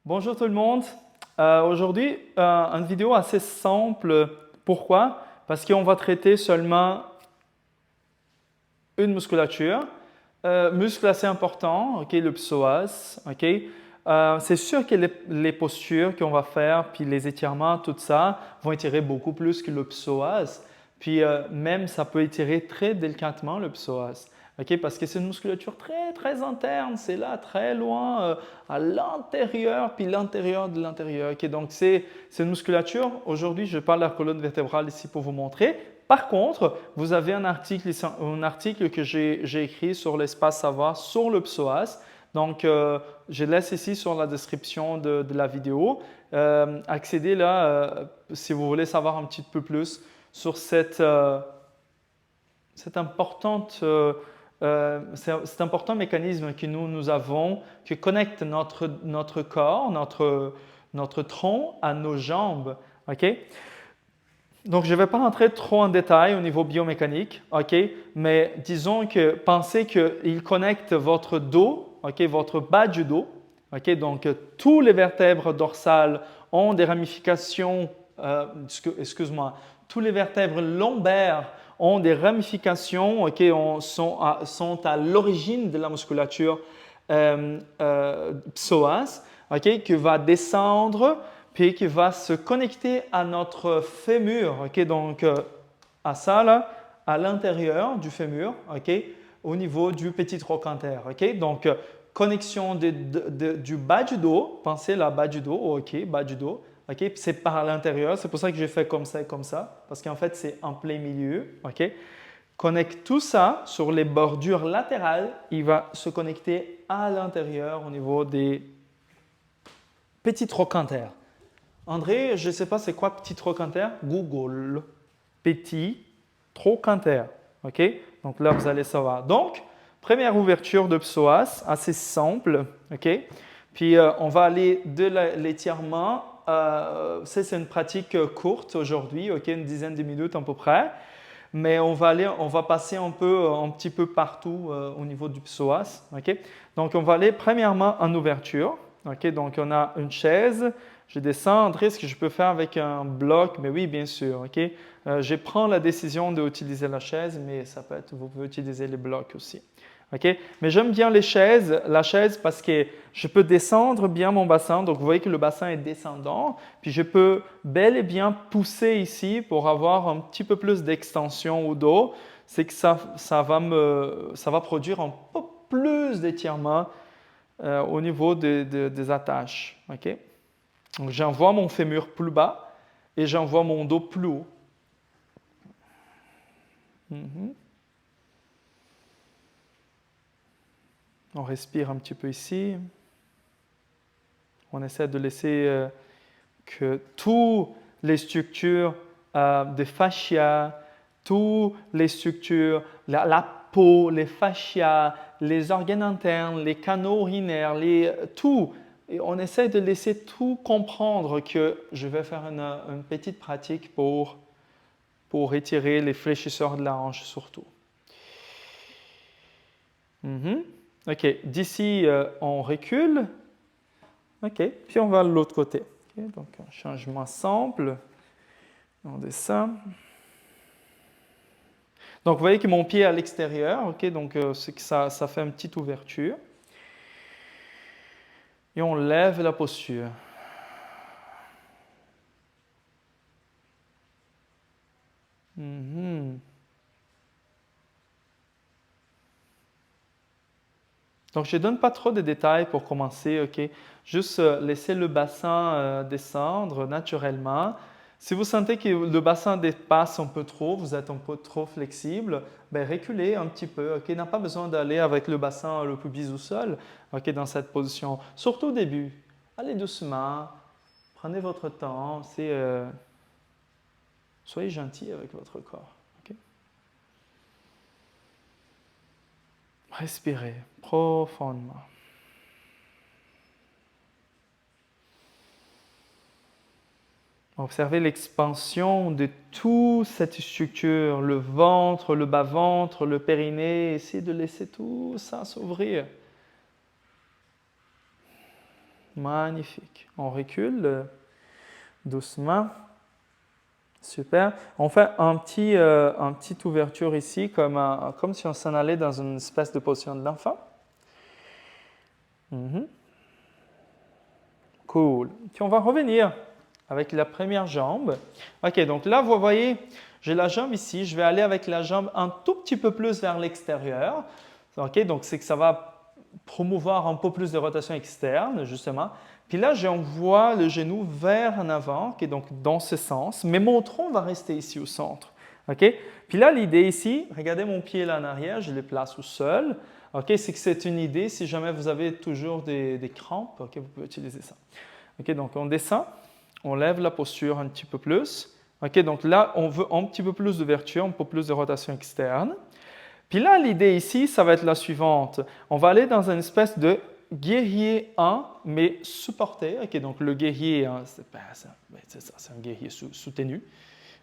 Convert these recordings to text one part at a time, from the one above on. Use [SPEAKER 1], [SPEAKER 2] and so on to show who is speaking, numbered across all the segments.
[SPEAKER 1] Bonjour tout le monde. Aujourd'hui, une vidéo assez simple. Pourquoi? Parce qu'on va traiter seulement une musculature. Muscle assez important, ok, le psoas. Ok. C'est sûr que les postures qu'on va faire, puis les étirements, tout ça, vont étirer beaucoup plus que le psoas. Puis même, ça peut étirer très délicatement le psoas. Okay, parce que c'est une musculature très, très interne, c'est là, très loin, à l'intérieur, puis l'intérieur de l'intérieur. Okay, donc, c'est une musculature. Aujourd'hui, je parle de la colonne vertébrale ici pour vous montrer. Par contre, vous avez un article que j'ai écrit sur l'espace savoir sur le psoas. Donc, je laisse ici sur la description de la vidéo. Accédez là si vous voulez savoir un petit peu plus sur cet important mécanisme que nous avons, qui connecte notre corps, notre tronc à nos jambes. Okay? Donc, je ne vais pas rentrer trop en détail au niveau biomécanique, okay? Mais disons que pensez qu'il connecte votre dos, okay? Votre bas du dos. Okay? Donc, tous les vertèbres dorsales ont des ramifications, excuse-moi, tous les vertèbres lombaires ont des ramifications, okay? sont à l'origine de la musculature psoas, okay? Qui va descendre puis qui va se connecter à notre fémur, okay? Donc à ça là, à l'intérieur du fémur, okay? Au niveau du petit trochanter. Okay? Donc connexion du bas du dos, pensez là, bas du dos, ok, bas du dos, okay? C'est par l'intérieur, c'est pour ça que j'ai fait comme ça, parce qu'en fait c'est en plein milieu. Okay? Connecte tout ça sur les bordures latérales, il va se connecter à l'intérieur au niveau des petits trochanters. André, je ne sais pas c'est quoi petit trochanter? Google. Petit trochanter. OK? Donc là, vous allez savoir. Donc, première ouverture de psoas, assez simple. OK? Puis, on va aller de l'étirement. C'est une pratique courte aujourd'hui, OK? Une dizaine de minutes à peu près. Mais on va passer un petit peu partout au niveau du psoas. Okay? Donc, on va aller premièrement en ouverture. Okay? Donc, on a une chaise. Je descends. André, est-ce que je peux faire avec un bloc? Mais oui, bien sûr. Okay? Je prends la décision d'utiliser la chaise, mais ça peut être, vous pouvez utiliser les blocs aussi. Okay? Mais j'aime bien la chaise parce que je peux descendre bien mon bassin. Donc, vous voyez que le bassin est descendant. Puis, je peux bel et bien pousser ici pour avoir un petit peu plus d'extension au dos. C'est que ça va produire un peu plus d'étirement au niveau des attaches. Okay? Donc, j'envoie mon fémur plus bas et j'envoie mon dos plus haut. On respire un petit peu ici. On essaie de laisser que toutes les structures des fascias, toutes les structures, la peau, les fascias, les organes internes, les canaux urinaires, tout. Et on essaie de laisser tout comprendre que je vais faire une petite pratique pour étirer les fléchisseurs de la hanche surtout. OK, d'ici, on recule. OK, puis on va de l'autre côté. Okay, donc, un changement simple. On descend. Donc, vous voyez que mon pied est à l'extérieur. Okay, donc, c'est que ça fait une petite ouverture. Et on lève la posture. Donc, je ne donne pas trop de détails pour commencer. Okay? Juste laisser le bassin descendre naturellement. Si vous sentez que le bassin dépasse un peu trop, vous êtes un peu trop flexible, ben reculez un petit peu. Okay? N'a pas besoin d'aller avec le bassin le pubis au sol, okay, dans cette position. Surtout au début. Allez doucement, prenez votre temps. Soyez gentil avec votre corps. Okay? Respirez profondément. Observez l'expansion de toute cette structure, le ventre, le bas-ventre, le périnée. Essayez de laisser tout ça s'ouvrir. Magnifique. On recule doucement. Super. On fait une petite ouverture ici, comme si on s'en allait dans une espèce de position de l'enfant. Cool. Puis on va revenir avec la première jambe. OK, donc là, vous voyez, j'ai la jambe ici. Je vais aller avec la jambe un tout petit peu plus vers l'extérieur. OK, donc c'est que ça va promouvoir un peu plus de rotation externe, justement. Puis là, j'envoie le genou vers en avant, okay, donc dans ce sens, mais mon tronc va rester ici au centre. OK? Puis là, l'idée ici, regardez mon pied là en arrière, je le place au sol. OK? C'est que c'est une idée, si jamais vous avez toujours des crampes, OK, vous pouvez utiliser ça. OK? Donc, on descend, on lève la posture un petit peu plus. OK? Donc là, on veut un petit peu plus d'ouverture, un peu plus de rotation externe. Puis là, l'idée ici, ça va être la suivante. On va aller dans une espèce de guerrier 1, mais supporté. OK, donc le guerrier 1, c'est un guerrier soutenu.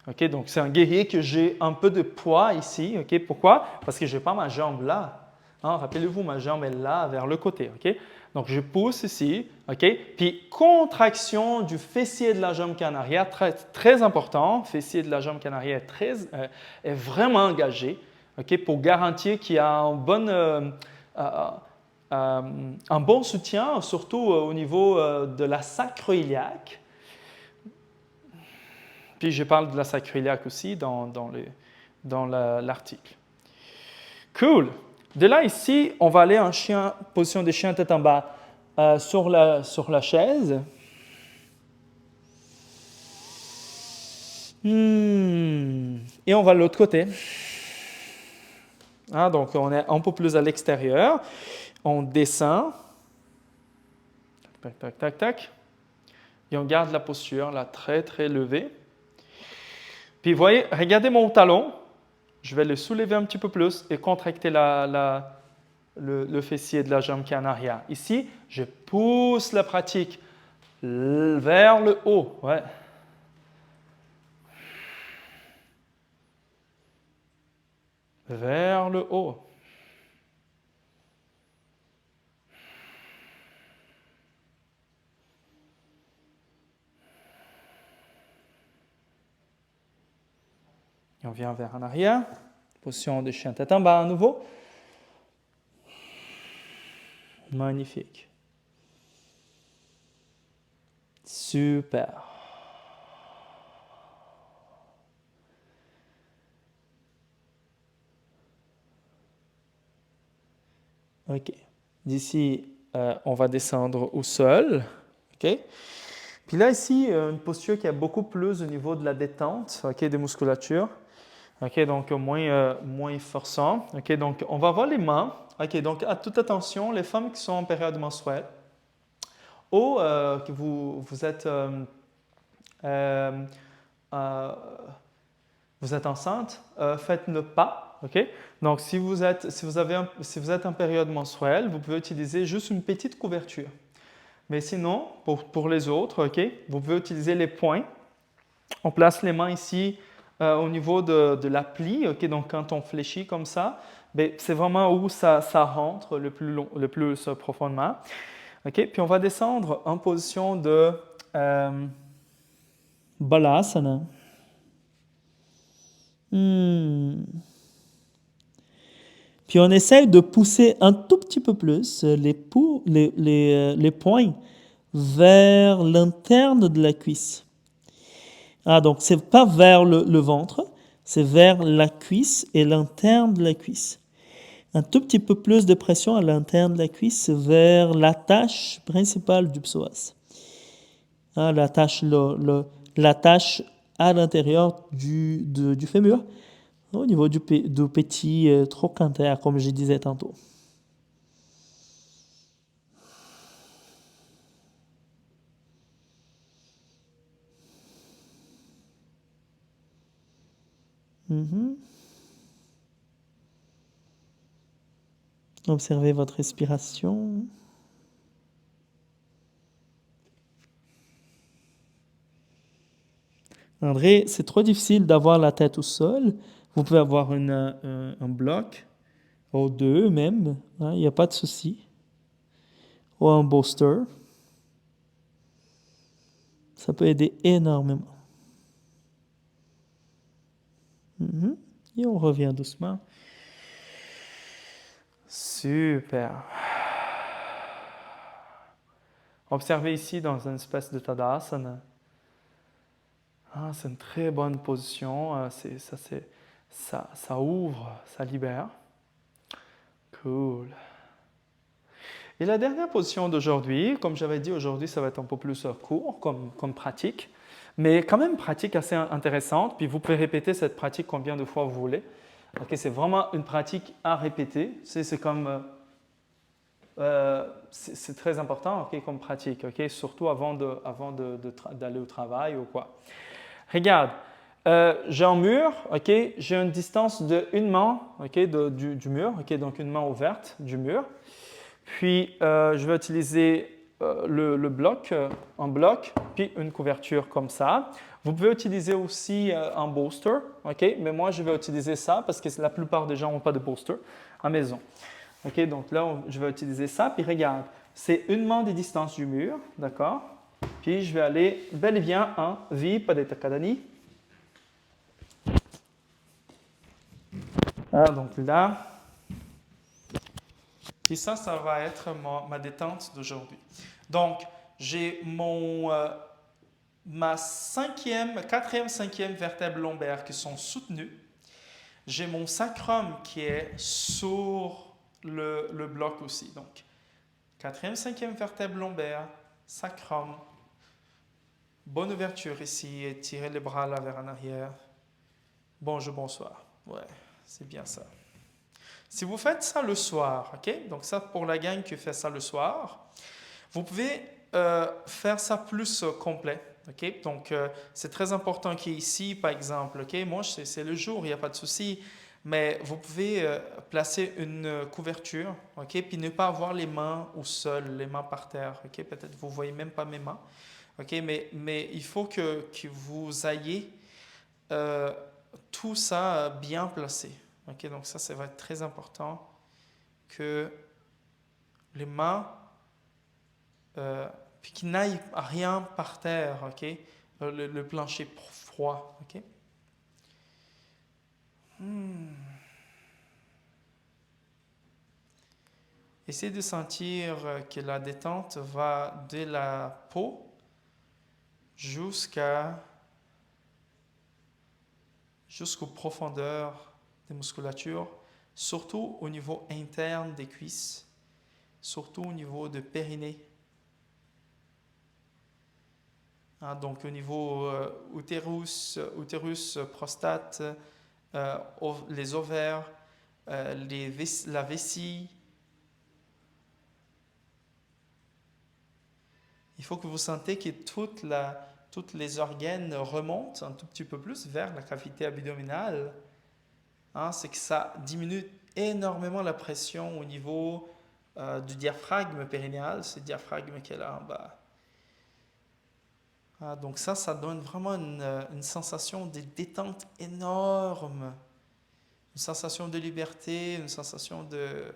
[SPEAKER 1] OK, donc c'est un guerrier que j'ai un peu de poids ici. OK, pourquoi? Parce que je n'ai pas ma jambe là. Hein, rappelez-vous, ma jambe est là, vers le côté. OK? Donc je pousse ici. OK? Puis contraction du fessier de la jambe qui est en arrière, très, très important. Le fessier de la jambe qui est en arrière est vraiment engagé. OK, pour garantir qu'il y a un bon soutien, surtout au niveau de la sacro-iliaque. Puis je parle de la sacro-iliaque aussi dans l'article. Cool. De là, ici, on va aller en position de chien tête en bas sur la chaise. Et on va de l'autre côté. Ah, donc, on est un peu plus à l'extérieur. On descend. Tac, tac, tac, tac. Et on garde la posture, là, très, très levée. Puis, vous voyez, regardez mon talon. Je vais le soulever un petit peu plus et contracter le fessier de la jambe qui est en arrière. Ici, je pousse la pratique vers le haut. Ouais. Vers le haut. Et on vient vers en arrière. Position de chien tête en bas à nouveau. Magnifique. Super. OK. D'ici, on va descendre au sol. OK. Puis là, ici, une posture qui a beaucoup plus au niveau de la détente, OK, des musculatures. OK, donc moins forçant. OK, donc on va avoir les mains. OK, donc à toute attention, les femmes qui sont en période menstruelle ou que vous êtes enceinte, faites-le pas. OK? Donc, si vous êtes en période menstruelle, vous pouvez utiliser juste une petite couverture. Mais sinon, pour les autres, OK, vous pouvez utiliser les poings. On place les mains ici au niveau de la plie. OK, donc quand on fléchit comme ça, c'est vraiment où ça rentre le plus profondément. OK, puis on va descendre en position de Balasana. Puis on essaye de pousser un tout petit peu plus les poings vers l'interne de la cuisse. Ah, donc c'est pas vers le ventre, c'est vers la cuisse et l'interne de la cuisse. Un tout petit peu plus de pression à l'interne de la cuisse vers l'attache principale du psoas. Ah, l'attache à l'intérieur du fémur, au niveau du petit trochanter, comme je disais tantôt. Observez votre respiration. André, c'est trop difficile d'avoir la tête au sol. Vous pouvez avoir un bloc, ou deux même, il n'y a pas de souci. Ou un bolster. Ça peut aider énormément. Et on revient doucement. Super. Observez ici dans une espèce de Tadasana. C'est une très bonne position. Ça ouvre, ça libère. Cool. Et la dernière position d'aujourd'hui, comme j'avais dit, aujourd'hui, ça va être un peu plus court comme pratique, mais quand même pratique assez intéressante. Puis vous pouvez répéter cette pratique combien de fois vous voulez. Okay, c'est vraiment une pratique à répéter. C'est comme... c'est très important okay, comme pratique, okay, surtout avant d'aller au travail ou quoi. Regarde, j'ai un mur, okay, j'ai une distance de une main okay, du mur, okay, donc une main ouverte du mur. Puis, je vais utiliser le bloc, un bloc, puis une couverture comme ça. Vous pouvez utiliser aussi un bolster, okay, mais moi, je vais utiliser ça parce que la plupart des gens n'ont pas de bolster à maison. Okay, donc là, je vais utiliser ça. Puis regarde, c'est une main de distance du mur, d'accord? Puis je vais aller bel et bien en Vipadettakadani. Donc là. Puis ça va être ma détente d'aujourd'hui. Donc, j'ai ma quatrième, cinquième vertèbre lombaire qui sont soutenues. J'ai mon sacrum qui est sur le bloc aussi. Donc, quatrième, cinquième vertèbre lombaire, sacrum. Bonne ouverture ici. Étirez les bras là vers en arrière. Bonjour, bonsoir. Ouais, c'est bien ça. Si vous faites ça le soir, ok, donc ça pour la gang qui fait ça le soir, vous pouvez faire ça plus complet. Okay? Donc, c'est très important qu'ici, par exemple, okay? Moi, c'est le jour, il n'y a pas de souci, mais vous pouvez placer une couverture, okay? Puis ne pas avoir les mains au sol, les mains par terre. Okay? Peut-être vous ne voyez même pas mes mains, okay? Mais il faut que vous ayez tout ça bien placé. Okay? Donc, ça va être très important que les mains... puis qu'il n'aille rien par terre, ok? Le plancher froid, ok? Essayez de sentir que la détente va de la peau jusqu'aux profondeurs des musculatures, surtout au niveau interne des cuisses, surtout au niveau de périnée. Donc au niveau utérus, prostate, les ovaires, la vessie. Il faut que vous sentez que tous les organes remontent un tout petit peu plus vers la cavité abdominale. C'est que ça diminue énormément la pression au niveau du diaphragme périnéal, c'est le diaphragme qui est là en bas. Donc ça donne vraiment une sensation de détente énorme, une sensation de liberté, une sensation de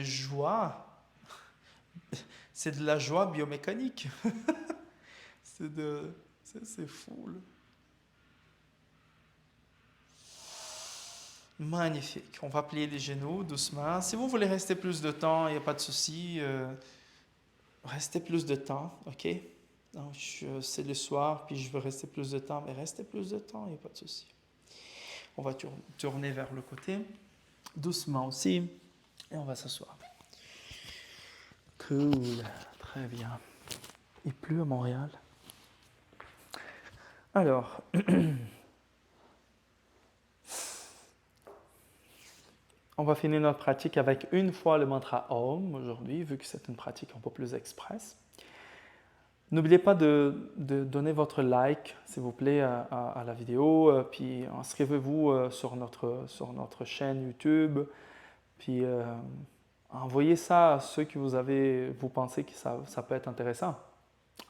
[SPEAKER 1] joie. C'est de la joie biomécanique. C'est fou. Là. Magnifique. On va plier les genoux doucement. Si vous voulez rester plus de temps, il n'y a pas de souci. Restez plus de temps, ok? Donc, c'est le soir, puis je veux rester plus de temps, mais restez plus de temps, il n'y a pas de souci. On va tourner vers le côté, doucement aussi, et on va s'asseoir. Cool, très bien. Il pleut à Montréal. Alors, on va finir notre pratique avec une fois le mantra Om aujourd'hui, vu que c'est une pratique un peu plus express. N'oubliez pas de donner votre like, s'il vous plaît, à la vidéo, puis inscrivez-vous sur notre chaîne YouTube, puis envoyez ça à ceux que vous pensez que ça peut être intéressant.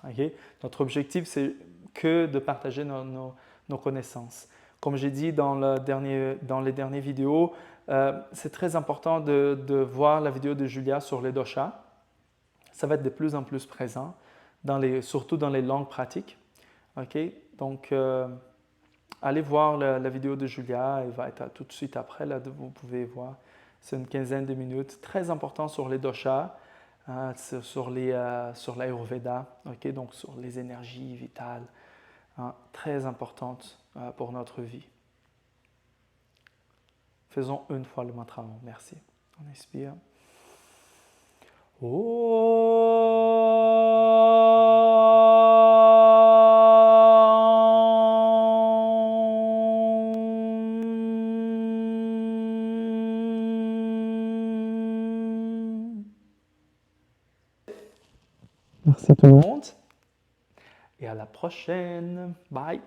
[SPEAKER 1] Okay? Notre objectif, c'est que de partager nos connaissances. Comme j'ai dit dans les dernières vidéos, c'est très important de voir la vidéo de Julia sur les doshas. Ça va être de plus en plus présent. surtout dans les langues pratiques. OK? Donc, allez voir la vidéo de Julia, elle va être tout de suite après, là, vous pouvez voir. C'est une quinzaine de minutes, très important sur les doshas, sur l'Ayurveda, okay? Donc sur les énergies vitales, très importantes pour notre vie. Faisons une fois le mantra. Merci. On inspire. Merci à tout le monde et à la prochaine. Bye.